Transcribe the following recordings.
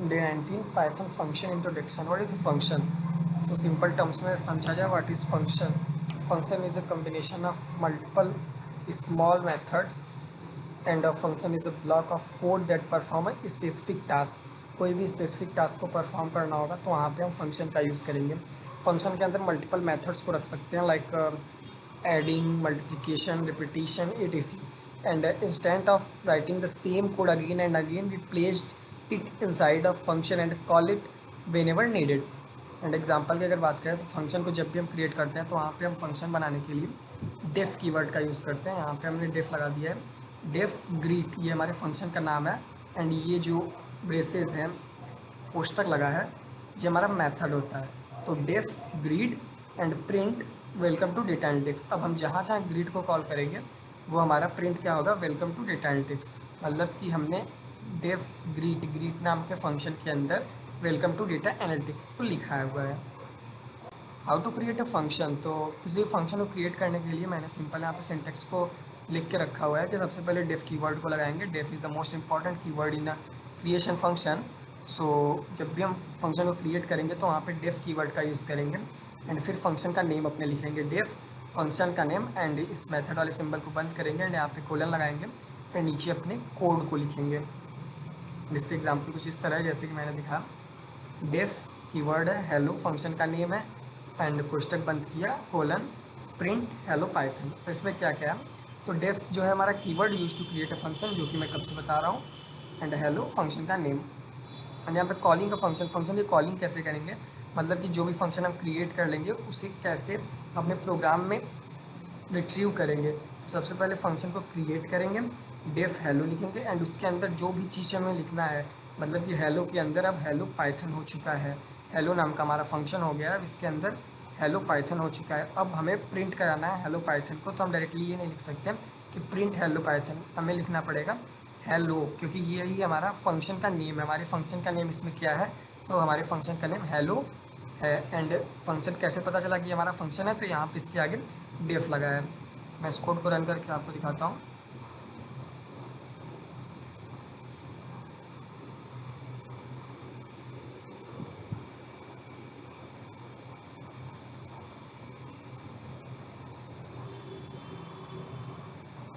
Day 19 Python function introduction. What is a function? So simple terms में समझा जाए what is function. Function is a combination of multiple small methods and a function is a block of code that perform a specific task. कोई भी specific task को perform करना होगा तो वहाँ पे हम फंक्शन का यूज़ करेंगे। फंक्शन के अंदर मल्टीपल मेथड्स को रख सकते हैं, like adding, multiplication, repetition, etc. And instead of writing the same code again and again, we placed it inside a function and call it whenever needed. And example की अगर बात करें तो फंक्शन को जब भी हम क्रिएट करते हैं तो वहाँ पे हम फंक्शन बनाने के लिए डेफ कीवर्ड का यूज़ करते हैं। यहाँ पे हमने डेफ लगा दिया है। डेफ ग्रीट ये हमारे फंक्शन का नाम है, एंड ये जो ब्रेसेस हैं कोष्टक लगा है ये हमारा मेथड होता है। तो def greet and print welcome to data analytics. अब हम जहाँ जहाँ ग्रीड को कॉल करेंगे वो हमारा प्रिंट क्या होगा, वेलकम टू डेटा एनालिटिक्स। मतलब कि हमने डेफ ग्रीड नाम के फंक्शन के अंदर वेलकम टू डेटा एनालिटिक्स को लिखा हुआ है। How to create a function. तो किसी फंक्शन को क्रिएट करने के लिए मैंने सिंपल यहाँ पे सिंटेक्स को लिख के रखा हुआ है कि सबसे पहले डेफ कीवर्ड को लगाएंगे। Def is the most important keyword in a creation function. So जब भी हम फंक्शन को क्रिएट करेंगे तो वहाँ पे डेफ कीवर्ड का यूज़ करेंगे, एंड फिर फंक्शन का नेम अपने लिखेंगे डेफ फंक्शन का नेम, एंड इस मेथड वाले सिंबल को बंद करेंगे एंड यहाँ पे कोलन लगाएंगे, फिर नीचे अपने कोड को लिखेंगे। जिससे एग्जाम्पल कुछ इस तरह है जैसे कि मैंने दिखा। डेफ कीवर्ड है, हेलो फंक्शन का नेम है, एंड कोष्टक बंद किया, कोलन, प्रिंट हेलो पाइथन। तो इसमें क्या क्या है, तो डेफ जो है हमारा keyword use to create a function, जो कि मैं कब से बता रहा हूँ, एंड हेलो फंक्शन का नेम। एंड यहाँ पे कॉलिंग का फंक्शन की कॉलिंग कैसे करेंगे, मतलब कि जो भी फंक्शन हम क्रिएट कर लेंगे उसे कैसे अपने प्रोग्राम में रिट्रीव करेंगे। तो सबसे पहले फंक्शन को क्रिएट करेंगे, डेफ हेलो लिखेंगे, एंड उसके अंदर जो भी चीज़ हमें लिखना है, मतलब कि हेलो के अंदर अब हेलो पाइथन हो चुका है। हेलो नाम का हमारा फंक्शन हो गया, अब इसके अंदर हेलो पाइथन हो चुका है। अब हमें प्रिंट कराना है हेलो पाइथन को, तो हम डायरेक्टली ये नहीं लिख सकते कि प्रिंट हेलो पाइथन, हमें लिखना पड़ेगा हेलो, क्योंकि यही हमारा फंक्शन का नेम है। हमारे फंक्शन का नेम इसमें क्या है, तो हमारे फंक्शन का नेम हेलो है। एंड फंक्शन कैसे पता चला कि हमारा फंक्शन है, तो यहाँ पे इसके आगे डेफ लगा है। मैं इस कोड को रन करके आपको दिखाता हूँ।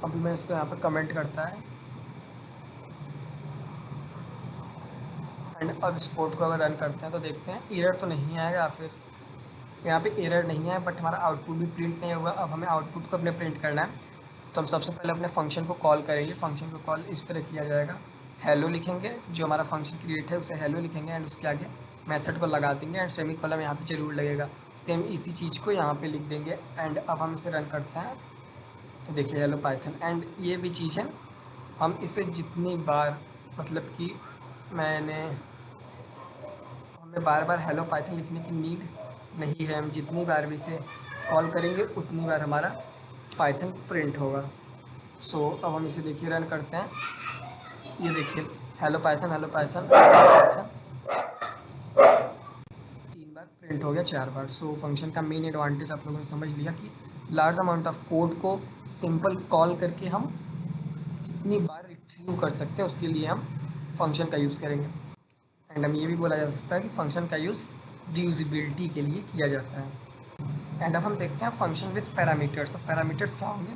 अभी मैं इसको यहाँ पर कमेंट करता है, एंड अब इस कोड को अगर रन करते हैं तो देखते हैं एरर तो नहीं आएगा। फिर यहाँ पे एरर नहीं है, बट हमारा आउटपुट भी प्रिंट नहीं होगा। अब हमें आउटपुट को अपने प्रिंट करना है, तो हम सबसे पहले अपने फंक्शन को कॉल करेंगे। फंक्शन को कॉल इस तरह किया जाएगा, हेलो लिखेंगे, जो हमारा फंक्शन क्रिएट है उसे हेलो लिखेंगे, एंड उसके आगे मेथड को लगा देंगे, एंड सेमी कॉलम यहाँ पे जरूर लगेगा। सेम इसी चीज़ को यहाँ पे लिख देंगे, एंड अब हम इसे रन करते हैं तो देखिए हेलो पाइथन। एंड ये भी चीज़ है, हम इसे जितनी बार, मतलब कि मैंने हमें बार बार हेलो पाइथन लिखने की नीड नहीं है। हम जितनी बार भी इसे कॉल करेंगे उतनी बार हमारा पाइथन प्रिंट होगा। सो अब हम इसे देखिए रन करते हैं, ये देखिए hello Python hello Python Python 3 बार प्रिंट हो गया, 4 बार। सो फंक्शन का मेन एडवांटेज आप लोगों ने समझ लिया कि लार्ज अमाउंट ऑफ कोड को सिंपल कॉल करके हम कितनी बार रिट्रीव कर सकते हैं, उसके लिए हम फंक्शन का यूज़ करेंगे। एंड हम ये भी बोला जा सकता है कि फंक्शन का यूज़ रीयूजेबिलिटी के लिए किया जाता है। एंड अब हम देखते हैं फंक्शन विथ पैरामीटर्स। अब पैरामीटर्स क्या होंगे,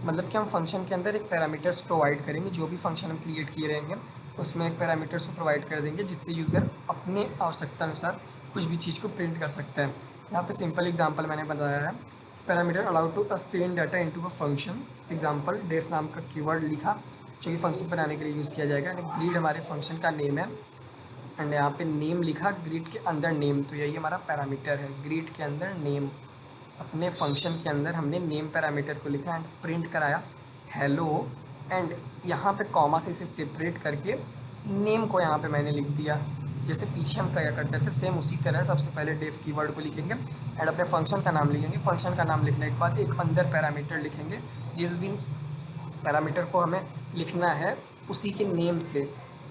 मतलब कि हम फंक्शन के अंदर एक पैरामीटर्स प्रोवाइड करेंगे। जो भी फंक्शन हम क्रिएट किए रहेंगे उसमें एक पैरामीटर्स को प्रोवाइड कर देंगे, जिससे यूज़र अपने आवश्यकता अनुसार कुछ भी चीज़ को प्रिंट कर सकता है। यहाँ पे सिंपल एग्जांपल मैंने बताया है, parameter allowed to send data into a function. Example def नाम का कीवर्ड लिखा, जो कि फंक्शन बनाने के लिए यूज़ किया जाएगा। एंड ग्रीड हमारे फंक्शन का नेम है, एंड यहाँ पे नेम लिखा, ग्रीड के अंदर नेम, तो यही हमारा पैरामीटर है, ग्रीड के अंदर नेम। अपने फंक्शन के अंदर हमने नेम पैरामीटर को लिखा एंड प्रिंट कराया हेलो, एंड यहाँ पे कॉमा से इसे सेपरेट करके नेम को यहाँ पे मैंने लिख दिया। जैसे पीछे हम क्या करते थे सेम उसी तरह सबसे पहले डेफ कीवर्ड को लिखेंगे एंड अपने फंक्शन का नाम लिखेंगे। फंक्शन का नाम लिखने के बाद एक अंदर पैरामीटर लिखेंगे, जिस भी पैरामीटर को हमें लिखना है उसी के नेम से।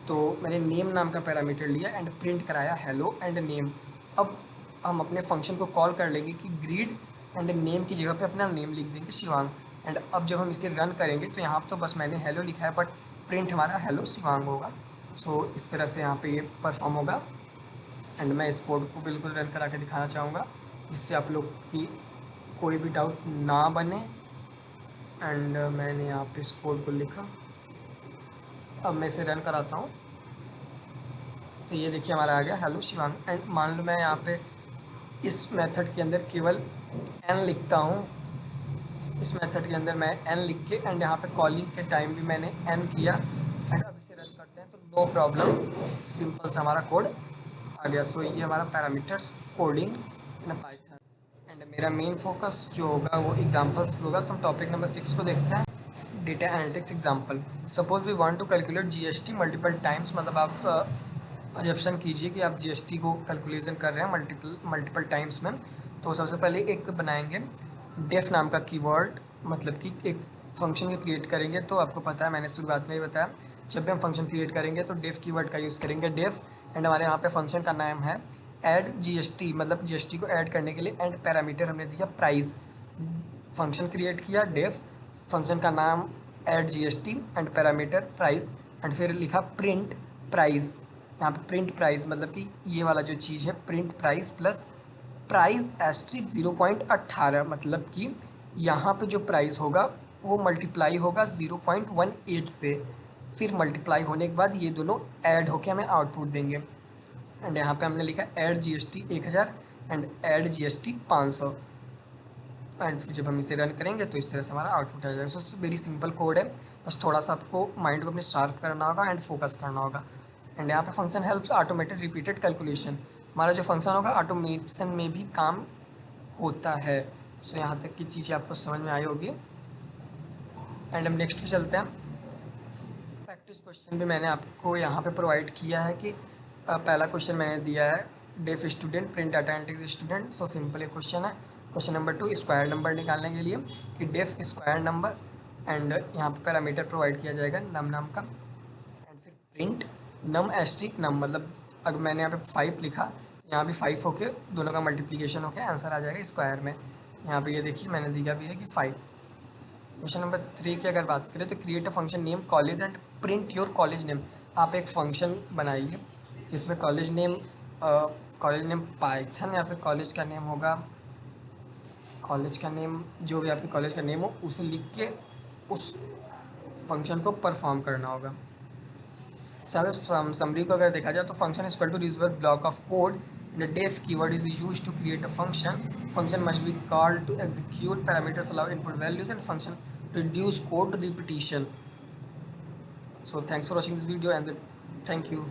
तो मैंने नेम नाम का पैरामीटर लिया एंड प्रिंट कराया हेलो एंड नेम। अब हम अपने फंक्शन को कॉल कर लेंगे कि ग्रीड एंड नेम की जगह पे अपना नेम लिख देंगे शिवांग। एंड अब जब हम इसे रन करेंगे तो यहाँ तो बस मैंने हेलो लिखा है, बट प्रिंट हमारा हेलो शिवांग होगा। सो इस तरह से यहाँ पे ये परफॉर्म होगा। एंड मैं इस कोड को बिल्कुल रन करा के दिखाना चाहूँगा जिससे आप लोग की कोई भी डाउट ना बने। एंड मैंने यहाँ पे इस कोड को लिखा, अब मैं इसे रन कराता हूँ। तो ये देखिए हमारा आ गया हेलो शिवांग। एंड मान लो मैं यहाँ पे इस मेथड के अंदर केवल n लिखता हूँ, इस मेथड के अंदर मैं n लिख के एंड यहाँ पे कॉलिंग के टाइम भी मैंने n किया। एंड अब इसे रन करते हैं तो नो प्रॉब्लम, सिंपल सा हमारा कोड आ गया। सो ये हमारा parameters coding in Python. And मेरा मेन फोकस जो होगा वो एग्जांपल्स होगा। तो हम टॉपिक नंबर 6 को देखते हैं, data analytics example. Suppose we want to calculate GST multiple times, मतलब आप अजप्शन कीजिए कि आप जीएसटी को कैलकुलेशन कर रहे हैं मल्टीपल टाइम्स में। तो सबसे पहले एक बनाएंगे डेफ नाम का कीवर्ड, मतलब कि एक फंक्शन को क्रिएट करेंगे। तो आपको पता है मैंने शुरुआत में ही बताया, जब भी हम फंक्शन क्रिएट करेंगे तो डेफ कीवर्ड का यूज़ करेंगे, डेफ। एंड हमारे यहाँ पे फंक्शन का नाम है ऐड जीएसटी, मतलब जीएसटी को ऐड करने के लिए। एंड पैरामीटर हमने दिया प्राइस। फंक्शन क्रिएट किया डेफ, फंक्शन का नाम add GST and parameter price. And फिर लिखा प्रिंट प्राइस। यहाँ पे प्रिंट प्राइस मतलब कि ये वाला जो चीज़ है print price plus price asterisk 0.18, मतलब कि यहाँ पे जो प्राइस होगा वो मल्टीप्लाई होगा 0.18 से। फिर मल्टीप्लाई होने के बाद ये दोनों ऐड होके हमें आउटपुट देंगे। एंड यहाँ पे हमने लिखा add GST 1000 and add GST 500। And फिर जब हम इसे रन करेंगे तो इस तरह से हमारा आउटपुट आ जाएगा। सो वेरी सिंपल कोड है, बस थोड़ा सा आपको माइंड को अपने शार्प करना होगा एंड फोकस करना होगा। एंड यहाँ पे function helps automated repeated calculation, हमारा जो फंक्शन होगा ऑटोमेशन में भी काम होता है। सो यहाँ तक की चीज़ें आपको समझ में आई होगी। एंड हम नेक्स्ट पे चलते हैं। प्रैक्टिस क्वेश्चन भी मैंने आपको यहाँ पे प्रोवाइड किया है कि पहला क्वेश्चन मैंने दिया है def student print data analytics student. So simple ये क्वेश्चन है। क्वेश्चन नंबर 2, स्क्वायर नंबर निकालने के लिए कि डेफ स्क्वायर नंबर। एंड यहाँ पे पैरामीटर प्रोवाइड किया जाएगा नम नाम का। एंड फिर प्रिंट नम एस्ट्रिक नम, मतलब अगर मैंने यहाँ पे 5 लिखा तो यहाँ भी 5 होके दोनों का मल्टीप्लिकेशन होके आंसर आ जाएगा स्क्वायर में। यहाँ पे ये देखिए मैंने दिया भी है कि 5। क्वेश्चन नंबर 3 की अगर बात करें तो create a function name college and print your college name. आप एक फंक्शन बनाइए जिसमें कॉलेज नेम पाइथन या फिर कॉलेज का नेम होगा, कॉलेज का नेम जो भी आपके कॉलेज का नेम हो उसे लिख के उस फंक्शन को परफॉर्म करना होगा। समरी को अगर देखा जाए तो function is equal to reserve block of code, the def keyword is used to create a function must be called to execute, parameters allow input values and function reduce code repetition. So thanks for watching this video and thank you.